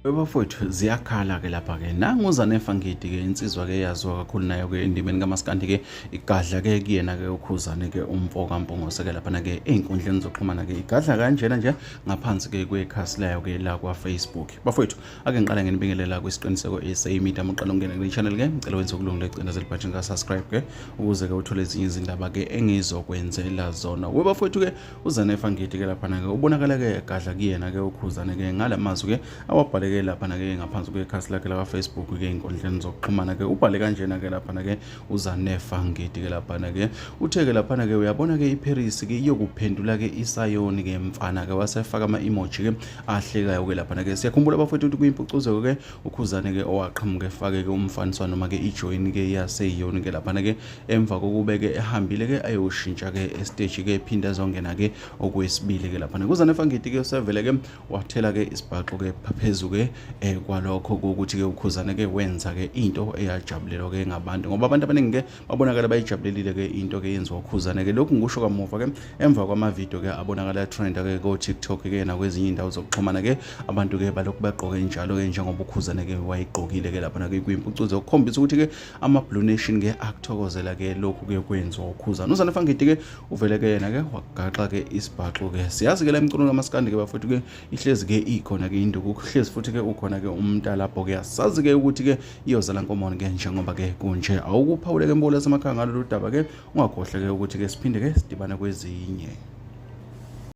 Bafowethu ziyakhala ke lapha ke nanguza nefangidi ke insizwa ke yaziwa kakhulu nayo ke endimeni kaMaskandi ke igadla ke kuyena ke ukhuzane ke umfo kaMpungose ke lapha ke einkundleni zokuxhumana ke igadla kanjena nje ngaphansi ke kwekhasi layo ke la kwa Facebook. Bafowethu ake ngiqala ngenibingelela kwisiqiniseko eSayimida muqala ungena kule channel ke ngicela wenze ukulungile icindezela button ka subscribe ke ukuze ke uthole ezinye izindaba ke engizokwenzela zona. Bafowethu ke uza nefangidi ke lapha ke ubonakala ke igadla kuyena ke ukhuzane ke ngalamazwi ke awabhale lapha ke ngaphansi kwekhasi lakhe la Facebook ke inkondleni zokuxhumana ke ubhale kanjena ke lapha ke uza nefangidi ke lapha ke uthe ke lapha ke uyabona ke iParis ke iyokuphendula ke isayoni ke mfana ke wasefaka ama emoji ke ahlekayo ke lapha ke siyakhumbula bafowethu ukuthi kuyimpucuzeko ke ukhuzane ke owaqhamuka efake ke umfaniswano noma ke ijoin ke yaseyoni ke lapha ke emva kokube ke ehambile ke ayoshintsha ke stage ke ephinda zongena ke okwesibili ke lapha kuza nefangidi ke usevele ke wathela ke isibhaqo ke phezulu ke kwalokho ukuthi ke ukhuzane ke wenza ke into eyajabulelwa ke ngabantu ngoba abantu abaningi ke babonakala bayijabulelile ke into ke yenziwa ukhuzane ke lokhu ngisho kamuva ke emva kwama video ke abonakala trend ke ku TikTok ke nakwezinye indawo zokuxhumana ke abantu ke balokhu bagqoke njalo ke njengoba ukhuzane ke wayigqokile ke lapha ke kuyimpucuzo ukukhombisa ukuthi ke ama Blue Nation ke akuthokozela ke lokhu ke kwenziwa ukhuzane uzana fangidi ke uvele ke yena ke wagaxa ke isibhaxo ke siyazi ke la imculo kaMaskandi ke bafowethu ke ihlezi ke ikhona ke induku kuhlezi futhi ke ukhona ke umntala lapho ke asazi ke ukuthi ke iyozala nkomoni ke njengoba ke kunje awukuphawule ke mbola semakhaya ngalolu daba ke ungakhohle ke ukuthi ke siphinde ke sidibane kwezinye.